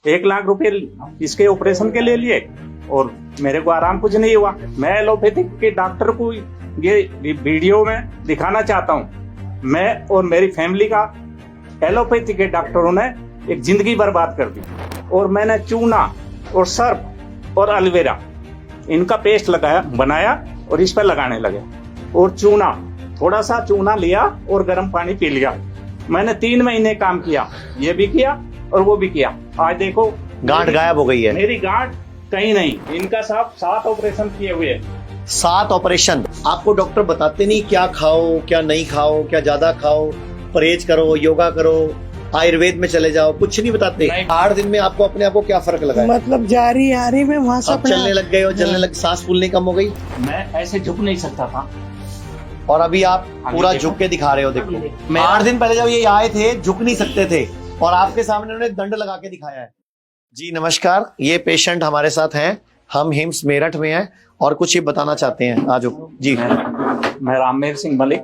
1 लाख रुपए इसके ऑपरेशन के ले लिए और मेरे को आराम कुछ नहीं हुआ। मैं एलोपैथिक के डॉक्टर को ये वीडियो में दिखाना चाहता हूँ। मैं और मेरी फैमिली का एलोपैथिक के डॉक्टरों ने एक जिंदगी बर्बाद कर दी। और मैंने चूना और सर्फ और एलोवेरा इनका पेस्ट लगाया बनाया और इस पर लगाने लगे। और चूना थोड़ा सा चूना लिया और गर्म पानी पी लिया। मैंने 3 महीने काम किया, ये भी किया और वो भी किया। आज देखो गांठ गायब हो गई है। मेरी गांठ कहीं नहीं। इनका साहब 7 ऑपरेशन किए हुए। 7 ऑपरेशन। आपको डॉक्टर बताते नहीं क्या खाओ क्या नहीं खाओ, क्या ज्यादा खाओ, परहेज करो, योगा करो, आयुर्वेद में चले जाओ, कुछ नहीं बताते। 8 दिन में आपको अपने आप को क्या फर्क लगा? मतलब जारी आ रही में वहाँ से आप चलने लग गए हो, चलने लग, सांस फूलने कम हो गई। मैं ऐसे झुक नहीं सकता था और अभी आप पूरा झुक के दिखा रहे हो। देखो मैं 8 दिन पहले जब ये आए थे झुक नहीं सकते थे और आपके सामने उन्होंने दंड लगा के दिखाया है। जी नमस्कार, ये पेशेंट हमारे साथ हैं। हम हिम्स मेरठ में हैं और कुछ ही बताना चाहते हैं। आज जी मैं राममेर सिंह मलिक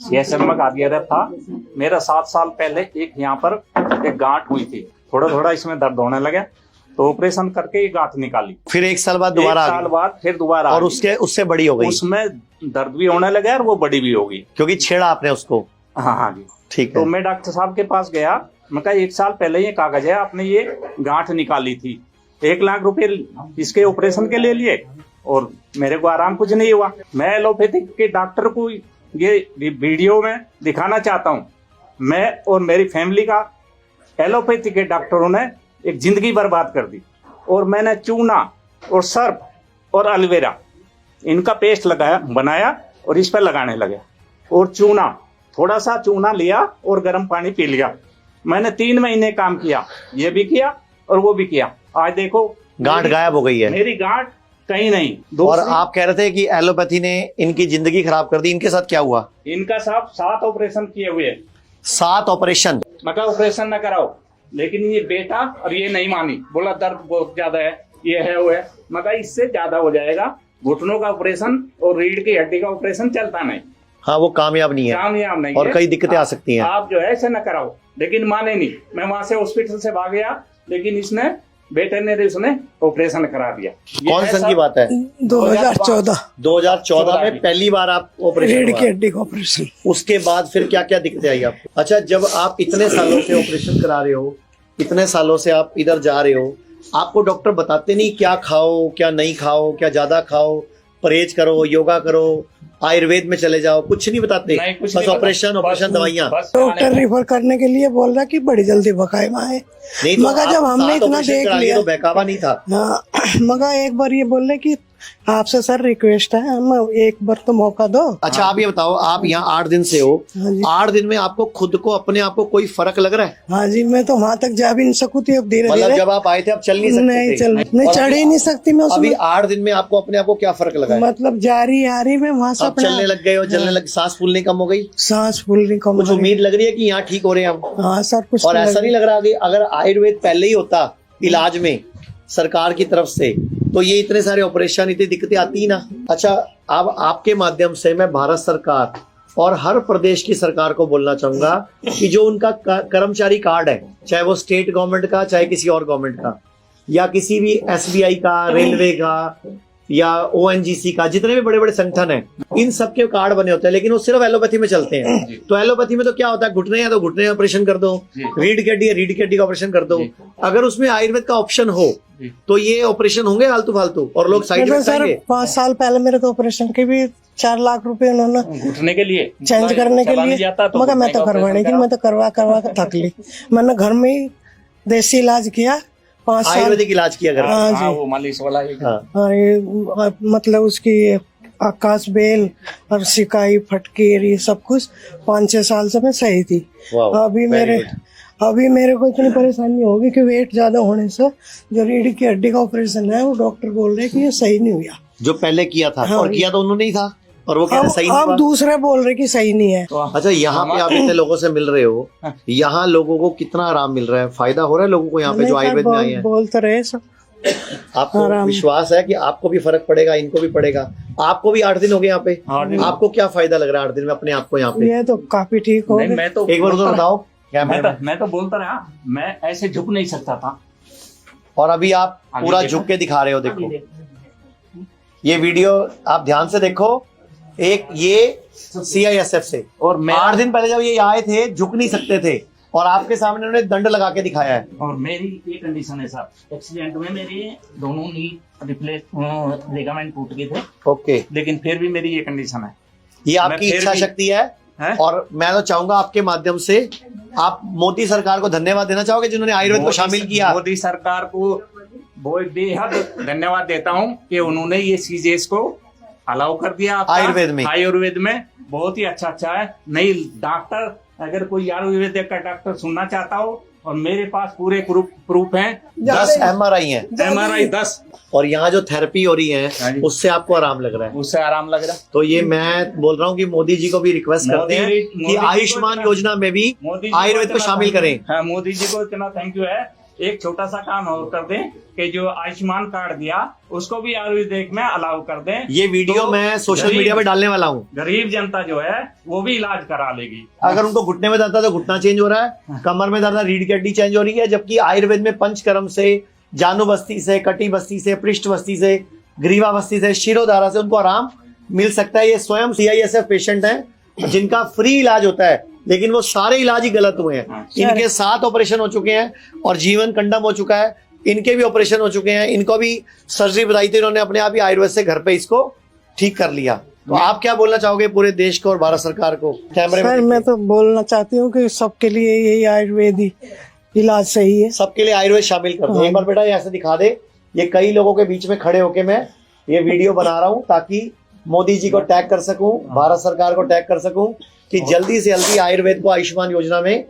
CSM में कार्यरत था। मेरा 7 साल पहले एक यहाँ पर एक गांठ हुई थी। थोड़ा थोड़ा इसमें दर्द होने लगा तो ऑपरेशन करके ये गांठ निकाली। फिर 1 साल बाद दोबारा 1 साल बाद फिर दोबारा और उससे बड़ी हो गई। उसमें दर्द भी होने लगा और वो बड़ी भी होगी क्योंकि छेड़ा आपने उसको। हाँ जी ठीक है। तो मैं डॉक्टर साहब के पास गया। मैं कहा 1 साल पहले ये कागज है, आपने ये गांठ निकाली थी। 1 लाख रुपए इसके ऑपरेशन के ले लिए और मेरे को आराम कुछ नहीं हुआ। मैं एलोपैथिक के डॉक्टर को ये वीडियो में दिखाना चाहता हूँ। मैं और मेरी फैमिली का एलोपैथिक के डॉक्टरों ने एक जिंदगी बर्बाद कर दी। और मैंने चूना और सर्फ और एलोवेरा इनका पेस्ट लगाया बनाया और इस पर लगाने लगे। और चूना थोड़ा सा चूना लिया और गर्म पानी पी लिया। मैंने 3 महीने काम किया, ये भी किया और वो भी किया। आज देखो गांठ गायब हो गई है। मेरी गांठ कहीं नहीं। और आप कह रहे थे कि एलोपैथी ने इनकी जिंदगी खराब कर दी। इनके साथ क्या हुआ? इनका साहब 7 ऑपरेशन किए हुए। 7 ऑपरेशन। मैं कहा ऑपरेशन न कराओ, लेकिन ये बेटा और ये नहीं मानी। बोला दर्द बहुत ज्यादा है, ये है वो है। मैं कहा इससे ज्यादा हो जाएगा। घुटनों का ऑपरेशन और रीढ़ की हड्डी का ऑपरेशन चलता नहीं। हाँ वो कामयाब नहीं है। कामयाब नहीं और है। कई दिक्कतें आ सकती हैं। आप जो है ऐसे न कराओ, लेकिन माने नहीं। मैं वहां से हॉस्पिटल से भाग गया, लेकिन इसने बेटे ने उसने ऑपरेशन करा दिया। कौन सन की बात है? 2014 में पहली बार आप ऑपरेशन रीढ़ की हड्डी का ऑपरेशन। उसके बाद फिर क्या क्या दिक्कतें आई आपको? अच्छा, जब आप इतने सालों से ऑपरेशन करा रहे हो, इतने सालों से आप इधर जा रहे हो, आपको डॉक्टर बताते नहीं क्या खाओ क्या नहीं खाओ, क्या ज्यादा खाओ, परहेज करो, योगा करो, आयुर्वेद में चले जाओ, कुछ नहीं बताते? बस ऑपरेशन दवाइयाँ। डॉक्टर रिफर करने के लिए बोल रहा कि बड़ी जल्दी बकाए में आए। नहीं तो मगर जब हमने इतना देख लिया तो बहकावा नहीं था। मगर एक बार ये बोल रहे कि आपसे सर रिक्वेस्ट है, हम एक बार तो मौका दो। अच्छा आप ये बताओ, आप यहाँ 8 दिन से हो। हाँ जी। 8 दिन में आपको खुद को अपने आप को कोई फर्क लग रहा है? हाँ जी, मैं तो वहाँ तक जा भी नहीं सकूँ थी। अब धीरे मतलब धीरे जब आप आए थे आप चल नहीं सकते नहीं थे? नहीं चढ़ ही नहीं सकती मैं अभी उसमें। 8 दिन में आपको अपने आप को क्या फर्क लगा है? मतलब जारी आ रही में वहाँ से आप चलने लग गए हो, चलने लग, सांस फूलने कम हो गई, सांस फूलने कम। कुछ उम्मीद लग रही है कि यहाँ ठीक हो रहे हैं हम? हाँ सर कुछ। और ऐसा नहीं लग रहा कि अगर आयुर्वेद पहले ही होता इलाज में सरकार की तरफ से तो ये इतने सारे ऑपरेशन, इतनी दिक्कतें आती ही ना। अच्छा, अब आपके माध्यम से मैं भारत सरकार और हर प्रदेश की सरकार को बोलना चाहूंगा कि जो उनका कर्मचारी कार्ड है, चाहे वो स्टेट गवर्नमेंट का, चाहे किसी और गवर्नमेंट का, या किसी भी SBI का, रेलवे का या ONGC का, जितने भी बड़े बड़े संगठन हैं, इन सबके कार्ड बने होते हैं, लेकिन वो सिर्फ एलोपैथी में चलते हैं। तो एलोपैथी में तो क्या होता है, घुटने हैं तो घुटने ऑपरेशन कर दो, रीढ़ की हड्डी है रीढ़ की हड्डी का ऑपरेशन कर दो। अगर उसमें आयुर्वेद का ऑप्शन हो तो ये ऑपरेशन होंगे आलतू फालतू और लोग साइड में सर 5 साल पहले मेरे तो ऑपरेशन के भी 4 लाख रुपए उन्होंने घुटने के लिए चेंज करने के लिए। मगर मैं तो करवाने की, मैं तो करवा के थक ली। मैंने घर में ही देसी इलाज किया 5 साल। आयुर्वेदिक इलाज किया घर? हाँ जी, वो मालिश वाला ही। मतलब उसकी आकाश बेल और सिकाई फटकीर ये सब कुछ 5-6 साल से मैं सही थी। अभी मेरे को इतनी परेशानी होगी कि वेट ज्यादा होने से जो रीढ़ की हड्डी का ऑपरेशन है वो डॉक्टर बोल रहे कि ये सही नहीं हुआ जो पहले किया था। हाँ, और किया तो उन्होंने ही था और वो कहते सही नहीं अब हुआ। दूसरे बोल रहे कि सही नहीं है। अच्छा, यहाँ पे आप इतने लोगों से मिल रहे हो, यहाँ लोगों को कितना आराम मिल रहा है, फायदा हो रहा है लोगों को यहाँ पे जो आयुर्वेद में आए हैं? बोलते रहे सब। आपको विश्वास है कि आपको भी फर्क पड़ेगा, इनको भी पड़ेगा? आपको भी 8 दिन हो गए यहाँ पे, आपको क्या फायदा लग रहा है 8 दिन में अपने आप को यहाँ पे? ये तो काफी ठीक हो गए। मैं तो एक बार उधर बताओ। मैं तो बोलता रहा, मैं ऐसे झुक नहीं सकता था। और अभी आप आगे पूरा देखो। झुक के दिखा रहे हो, देखो ये वीडियो आप ध्यान से देखो। एक ये CISF से, और मैं 8 दिन पहले जब ये आए थे झुक नहीं सकते थे और आपके सामने उन्होंने दंड लगा के दिखाया है। और मेरी ये कंडीशन है सर, एक्सीडेंट में मेरे दोनों नी रिप्लेस लिगामेंट टूट गए थे, ओके, लेकिन फिर भी मेरी ये कंडीशन है। ये मैं आपकी फिर इच्छा भी- शक्ति है। है? और मैं तो चाहूंगा आपके माध्यम से आप मोदी सरकार को धन्यवाद देना चाहोगे जिन्होंने आयुर्वेद को शामिल किया। मोदी सरकार को बहुत बेहद धन्यवाद देता हूँ कि उन्होंने ये चीजें को अलाउ कर दिया आपका। आयुर्वेद में बहुत ही अच्छा है। नहीं डॉक्टर, अगर कोई आयुर्वेदिक का डॉक्टर सुनना चाहता हो, और मेरे पास पूरे प्रूफ हैं, 10 MRI है, MRI 10, और यहाँ जो थेरेपी हो रही हाँ है जी। उससे आपको आराम लग रहा है। उससे आराम लग रहा। तो ये मैं बोल रहा हूँ कि मोदी जी को भी रिक्वेस्ट करते हैं मोदी कि जी को आयुष्मान इतना- योजना में भी मोदी जी आयुर्वेद को इतना शामिल thank you- करें। हाँ, मोदी जी को इतना थैंक यू है। एक छोटा सा काम और कर दें कि जो आयुष्मान कार्ड दिया उसको भी आयुर्वेदिक में अलाउ कर दें। ये वीडियो तो मैं सोशल गरीब- मीडिया पे डालने वाला हूँ। गरीब जनता जो है वो भी इलाज करा लेगी। अगर उनको घुटने में दर्द है तो घुटना चेंज हो रहा है, कमर में दर्द है रीढ़ की हड्डी चेंज हो रही है, जबकि आयुर्वेद में पंचकर्म से, जानु बस्ती से, कटी बस्ती से, पृष्ठ बस्ती से, ग्रीवा बस्ती से, शिरोधारा से उनको आराम मिल सकता है। ये स्वयं CISF पेशेंट हैं जिनका फ्री इलाज होता है, लेकिन वो सारे इलाज ही गलत हुए हैं। इनके 7 ऑपरेशन हो चुके हैं और जीवन कंडम हो चुका है। इनके भी ऑपरेशन हो चुके हैं, इनको भी सर्जरी बताई थी, इन्होंने अपने आप ही आयुर्वेद से घर पे इसको ठीक कर लिया। तो आप क्या बोलना चाहोगे पूरे देश को और भारत सरकार को? कैमरे सर में मैं तो बोलना चाहती हूँ कि सबके लिए यही आयुर्वेदी इलाज सही है। सबके लिए आयुर्वेद शामिल कर दो। एक बार बेटा ये ऐसे दिखा दे। ये कई लोगों के बीच में खड़े होके मैं ये वीडियो बना रहा हूँ ताकि मोदी जी को टैग कर सकूं, भारत सरकार को टैग कर सकूं कि जल्दी से जल्दी आयुर्वेद को आयुष्मान योजना में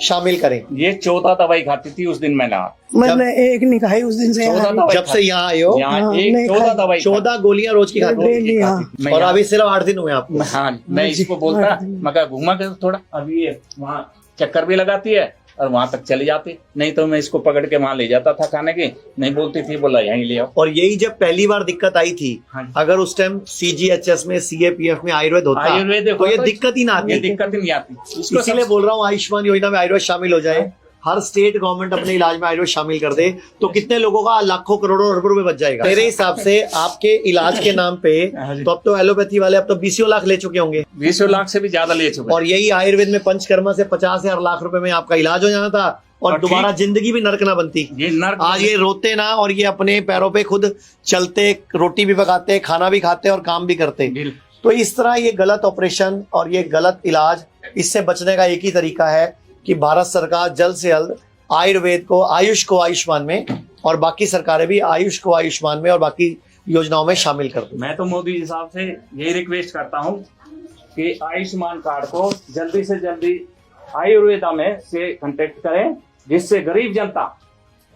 शामिल करें। ये 14 दवाई खाती थी उस दिन मैंने। मैंने एक नहीं खाई उस दिन से। 14 यहाँ दवाई जब से यहाँ आए हो यहाँ हाँ, एक नहीं 14 खाई। दवाई 14 गोलियां रोज की खाते डेली, हाँ। हो मैं और यहाँ- अभी सिर्फ 8 दिन हुए आपको। हाँ, मैं इसको बोलता मगर घूमा कर थोड़ा, अभी ये वहाँ चक्कर भी लगाती है और वहां तक चली जाती, नहीं तो मैं इसको पकड़ के वहां ले जाता था खाने की, नहीं बोलती थी, बोला यहीं ले आओ। और यही जब पहली बार दिक्कत आई थी, हाँ जी। अगर उस टाइम CGHS में, CAPF में आयुर्वेद होता आयुर्वेद तो ये दिक्कत ही ना ये आती। दिक्कत ही नहीं आती। इसको इसीलिए बोल रहा हूँ आयुष्मान योजना में आयुर्वेद शामिल हो जाए। हर स्टेट गवर्नमेंट अपने इलाज में आयुर्वेद शामिल कर दे तो कितने लोगों का लाखों करोड़ों अरबों रुपए बच जाएगा। मेरे हिसाब से आपके इलाज के नाम पे तो अब तो एलोपैथी वाले अब तो 20 लाख ले चुके होंगे 20 लाख से भी ज्यादा ले चुके। और यही आयुर्वेद में पंचकर्मा से 50,000 लाख रुपए में आपका इलाज हो जाना था और और दोबारा जिंदगी भी नर्क ना बनती। ये नर्क आज ये रोते ना और ये अपने पैरों पे खुद चलते, रोटी भी पकाते, खाना भी खाते और काम भी करते। बिल- तो इस तरह ये गलत ऑपरेशन और ये गलत इलाज, इससे बचने का एक ही तरीका है कि भारत सरकार जल्द से जल्द आयुर्वेद को, आयुष को आयुष्मान में और बाकी सरकारें भी आयुष को आयुष्मान में और बाकी योजनाओं में शामिल कर दें। मैं तो मोदी जी साहब से यही रिक्वेस्ट करता हूँ कि आयुष्मान कार्ड को जल्दी से जल्दी आयुर्वेदा में से कांटेक्ट करें, जिससे गरीब जनता,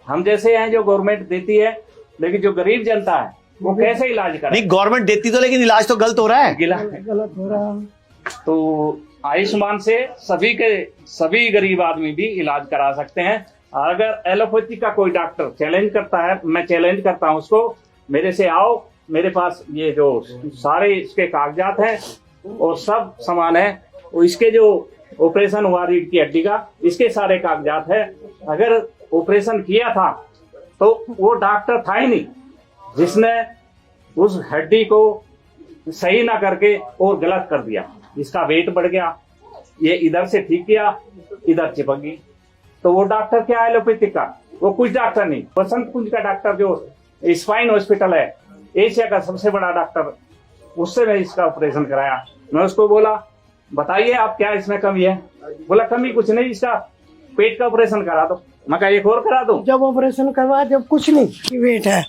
हम जैसे हैं जो गवर्नमेंट देती है, लेकिन जो गरीब जनता है वो कैसे इलाज करे। नहीं, गवर्नमेंट देती तो, लेकिन इलाज तो गलत हो रहा है। गिला गलत हो रहा है। तो आयुष्मान से सभी गरीब आदमी भी इलाज करा सकते हैं। अगर एलोपैथी का कोई डॉक्टर चैलेंज करता है, मैं चैलेंज करता हूं उसको, मेरे से आओ, मेरे पास ये जो सारे इसके कागजात हैं और सब सामान है, और इसके जो ऑपरेशन हुआ रीढ़ की हड्डी का, इसके सारे कागजात है। अगर ऑपरेशन किया था तो वो डॉक्टर था ही नहीं जिसने उस हड्डी को सही ना करके और गलत कर दिया। इसका वेट बढ़ गया, ये इधर से ठीक किया, इधर चिपक गई। तो वो डॉक्टर क्या है एलोपैथिक का? वो कुछ डॉक्टर नहीं। बसंत कुंज का डॉक्टर जो स्पाइन हॉस्पिटल है, एशिया का सबसे बड़ा डॉक्टर, उससे मैं इसका ऑपरेशन कराया। मैं उसको बोला बताइए आप क्या इसमें कमी है? बोला कमी कुछ नहीं, इसका पेट का ऑपरेशन करा दो। मैं कहा एक और करा दो। जब ऑपरेशन करवाया जब कुछ नहीं वेट है,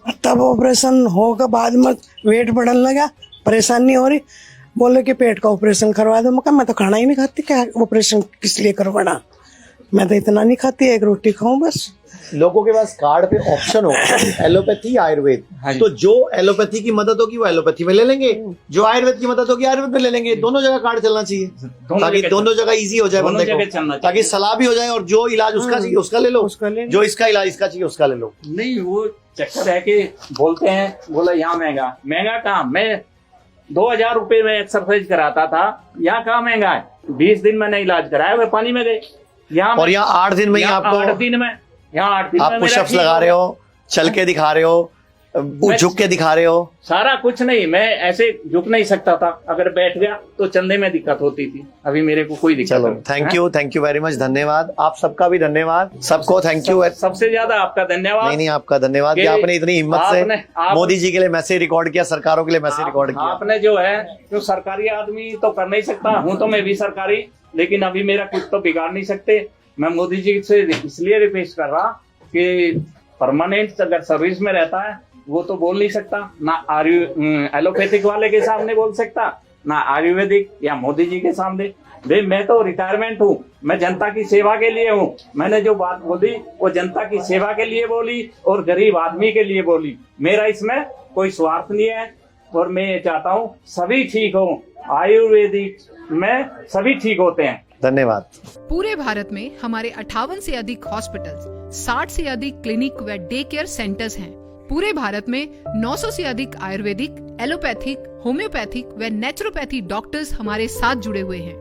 और तब ऑपरेशन होगा बाद में वेट बढ़ने लगा, परेशानी हो रही, बोले कि पेट का ऑपरेशन करवा दो। मैं कहा मैं तो खाना ही नहीं खाती, क्या ऑपरेशन किस लिए करवाना, मैं तो इतना नहीं खाती, एक रोटी खाऊं बस। लोगों के पास कार्ड पे ऑप्शन हो एलोपैथी आयुर्वेद, हाँ जी। तो जो एलोपैथी की मदद होगी वो एलोपैथी में ले लेंगे, जो आयुर्वेद की मदद होगी आयुर्वेद में ले लेंगे। दोनों जगह कार्ड चलना चाहिए ताकि दोनों जगह इजी हो जाए दोनों बंदे जगह को, चलना चाहिए। ताकि सलाह भी हो जाए और जो इलाज उसका चाहिए उसका ले लो, उसका ले लो। जो इसका इलाज इसका चाहिए उसका ले लो। नहीं, वो चक्कर है कि बोलते हैं, बोला यहाँ महंगा। महंगा कहाँ? मैं 2000 रुपए में एक्सरसाइज कराता था, यहाँ कहाँ महंगा है? 20 दिन मैंने इलाज कराया, वे पानी में गए। यहाँ और यहाँ 8 दिन में ही यहाँ आपको 8 दिन में यहाँ 8 दिन आप में मेरा पुशअप्स ठीक लगा हो रहे हो, चल के दिखा रहे हो, झुक के दिखा रहे हो। सारा कुछ नहीं, मैं ऐसे झुक नहीं सकता था, अगर बैठ गया तो चलने में दिक्कत होती थी। अभी मेरे को कोई दिक्कत चलो, नहीं। थैंक यू वेरी मच, धन्यवाद। आप सबका भी धन्यवाद, सबको थैंक यू। सबसे ज्यादा आपका धन्यवाद। नहीं, आपका धन्यवाद कि आपने इतनी हिम्मत से मोदी जी के लिए मैसेज रिकॉर्ड किया, सरकारों के लिए मैसेज रिकॉर्ड किया। आपने जो है, जो सरकारी आदमी तो कर नहीं सकता, हूँ तो मैं भी सरकारी, लेकिन अभी मेरा कुछ तो बिगाड़ नहीं सकते। मैं मोदी जी से इसलिए रिक्वेस्ट कर रहा कि परमानेंट अगर सर्विस में रहता है वो तो बोल नहीं सकता, ना एलोपैथिक वाले के सामने बोल सकता, ना आयुर्वेदिक या मोदी जी के सामने। भाई मैं तो रिटायरमेंट हूँ, मैं जनता की सेवा के लिए हूँ। मैंने जो बात बोली वो जनता की सेवा के लिए बोली और गरीब आदमी के लिए बोली। मेरा इसमें कोई स्वार्थ नहीं है और मैं ये चाहता हूँ सभी ठीक हो। आयुर्वेदिक में सभी ठीक होते हैं। धन्यवाद। पूरे भारत में हमारे 58 से अधिक हॉस्पिटल्स, 60 से अधिक क्लिनिक व डे केयर सेंटर्स हैं। पूरे भारत में 900 से अधिक आयुर्वेदिक, एलोपैथिक, होम्योपैथिक व नेचुरोपैथी डॉक्टर्स हमारे साथ जुड़े हुए हैं।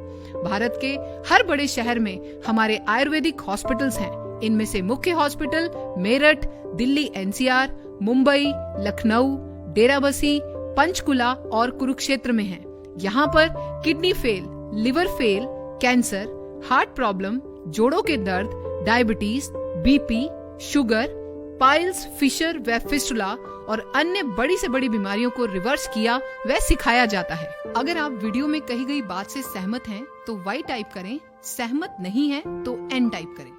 भारत के हर बड़े शहर में हमारे आयुर्वेदिक हॉस्पिटल्स हैं। इनमें से मुख्य हॉस्पिटल मेरठ, दिल्ली NCR, मुंबई, लखनऊ, डेराबसी, पंचकुला और कुरुक्षेत्र में हैं। यहाँ पर kidney fail, liver fail, cancer, heart problem, जोड़ों के दर्द, diabetes, BP, sugar, piles, Fisher व फिस्टुला और अन्य बड़ी से बड़ी बीमारियों को रिवर्स किया व सिखाया जाता है। अगर आप वीडियो में कही गई बात से सहमत हैं तो Y टाइप करें, सहमत नहीं है तो N टाइप करें।